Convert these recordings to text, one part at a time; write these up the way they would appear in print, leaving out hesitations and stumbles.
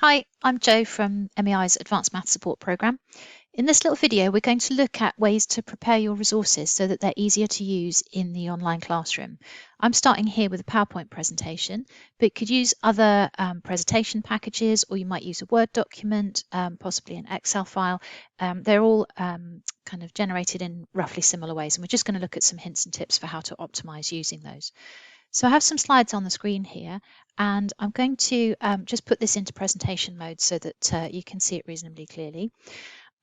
Hi, I'm Jo from MEI's Advanced Maths Support Programme. In this little video, we're going to look at ways to prepare your resources so that they're easier to use in the online classroom. I'm starting here with a PowerPoint presentation, but you could use other presentation packages, or you might use a Word document, possibly an Excel file. They're all kind of generated in roughly similar ways, and we're just going to look at some hints and tips for how to optimize using those. So I have some slides on the screen here, and I'm going to just put this into presentation mode so that you can see it reasonably clearly.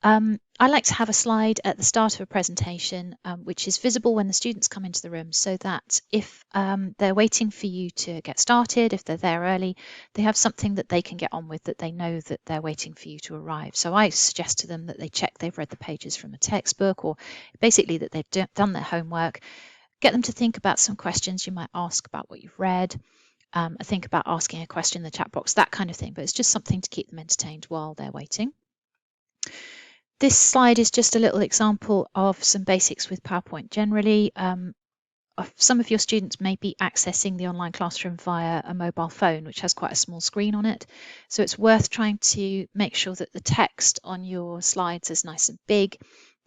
I like to have a slide at the start of a presentation which is visible when the students come into the room, so that if they're waiting for you to get started, if they're there early, they have something that they can get on with, that they know that they're waiting for you to arrive. So I suggest to them that they check they've read the pages from a textbook, or basically that they've done their homework. Get them to think about some questions you might ask about what you've read. Think about asking a question in the chat box, that kind of thing, but it's just something to keep them entertained while they're waiting. This slide is just a little example of some basics with PowerPoint generally. Some of your students may be accessing the online classroom via a mobile phone, which has quite a small screen on it. So it's worth trying to make sure that the text on your slides is nice and big,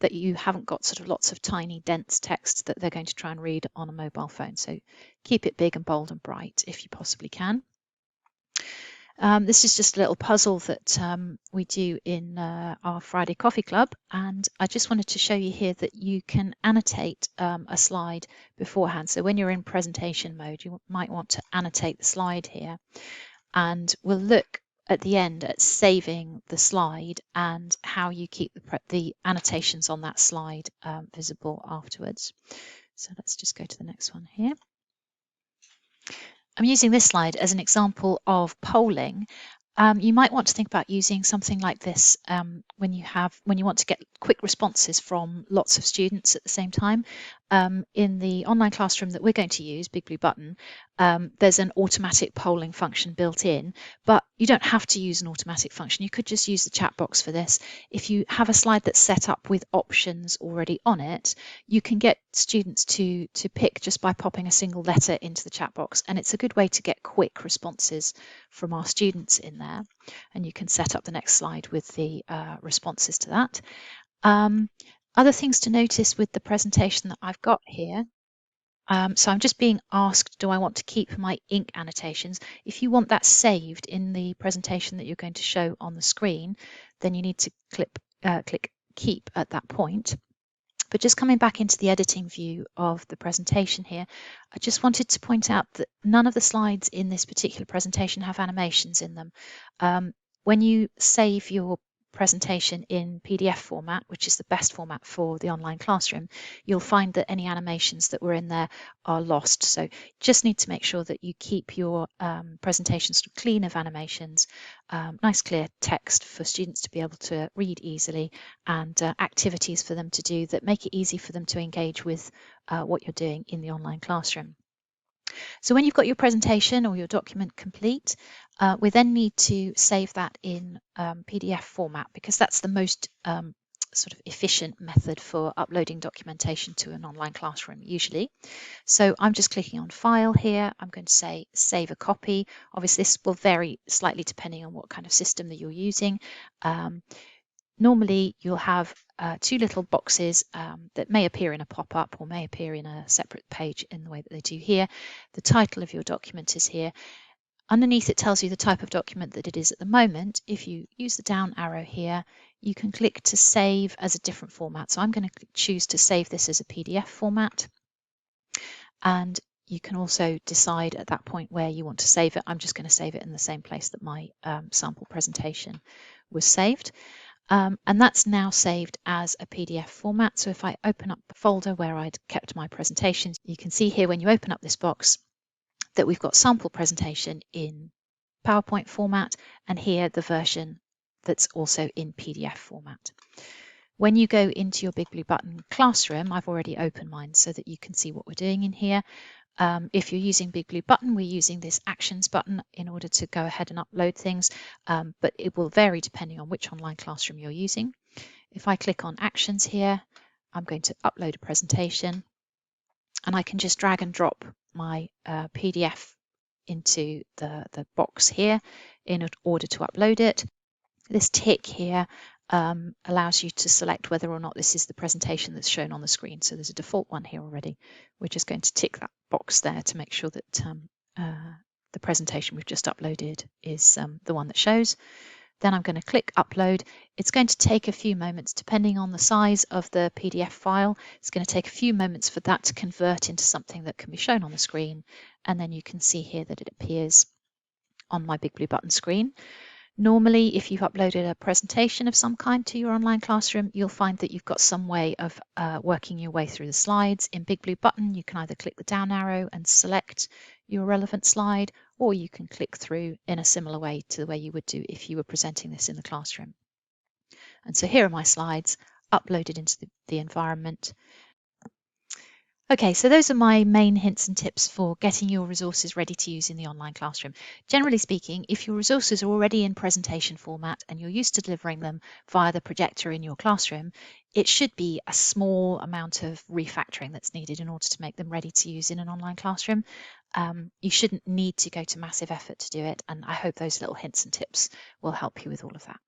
that you haven't got sort of lots of tiny dense text that they're going to try and read on a mobile phone. So keep it big and bold and bright if you possibly can. This is just a little puzzle that we do in our Friday Coffee Club, and I just wanted to show you here that you can annotate a slide beforehand. So when you're in presentation mode, you might want to annotate the slide here, and we'll look at the end at saving the slide and how you keep the annotations on that slide visible afterwards. So let's just go to the next one here. I'm using this slide as an example of polling. You might want to think about using something like this when you want to get quick responses from lots of students at the same time. In the online classroom that we're going to use, Big Blue Button, there's an automatic polling function built in, but you don't have to use an automatic function. You could just use the chat box for this. If you have a slide that's set up with options already on it, you can get students to pick just by popping a single letter into the chat box, and it's a good way to get quick responses from our students in there. And you can set up the next slide with the responses to that. Other things to notice with the presentation that I've got here. So I'm just being asked, do I want to keep my ink annotations? If you want that saved in the presentation that you're going to show on the screen, then you need to click keep at that point. But just coming back into the editing view of the presentation here, I just wanted to point out that none of the slides in this particular presentation have animations in them. When you save your presentation in PDF format, which is the best format for the online classroom, you'll find that any animations that were in there are lost. So just need to make sure that you keep your presentations clean of animations, nice clear text for students to be able to read easily, and activities for them to do that make it easy for them to engage with what you're doing in the online classroom. So when you've got your presentation or your document complete, we then need to save that in PDF format, because that's the most sort of efficient method for uploading documentation to an online classroom usually. So I'm just clicking on File here. I'm going to say Save a Copy. Obviously this will vary slightly depending on what kind of system that you're using. Normally you'll have two little boxes that may appear in a pop-up or may appear in a separate page in the way that they do here. The title of your document is here. Underneath it tells you the type of document that it is at the moment. If you use the down arrow here, you can click to save as a different format. So I'm going to choose to save this as a PDF format. And you can also decide at that point where you want to save it. I'm just going to save it in the same place that my sample presentation was saved. And that's now saved as a PDF format. So if I open up the folder where I'd kept my presentations, you can see here when you open up this box that we've got sample presentation in PowerPoint format, and here the version that's also in PDF format. When you go into your Big Blue Button classroom, I've already opened mine so that you can see what we're doing in here. If you're using Big Blue Button, we're using this Actions button in order to go ahead and upload things, but it will vary depending on which online classroom you're using. If I click on Actions here, I'm going to upload a presentation, and I can just drag and drop my PDF into the box here in order to upload it. This tick here allows you to select whether or not this is the presentation that's shown on the screen. So there's a default one here already. We're just going to tick that box there to make sure that the presentation we've just uploaded is the one that shows. Then I'm going to click upload. It's going to take a few moments depending on the size of the PDF file. It's going to take a few moments for that to convert into something that can be shown on the screen. And then you can see here that it appears on my big blue button screen. Normally, if you've uploaded a presentation of some kind to your online classroom, you'll find that you've got some way of working your way through the slides. In Big Blue Button, you can either click the down arrow and select your relevant slide, or you can click through in a similar way to the way you would do if you were presenting this in the classroom. And so here are my slides uploaded into the environment. Okay, so those are my main hints and tips for getting your resources ready to use in the online classroom. Generally speaking, if your resources are already in presentation format and you're used to delivering them via the projector in your classroom, it should be a small amount of refactoring that's needed in order to make them ready to use in an online classroom. You shouldn't need to go to massive effort to do it, and I hope those little hints and tips will help you with all of that.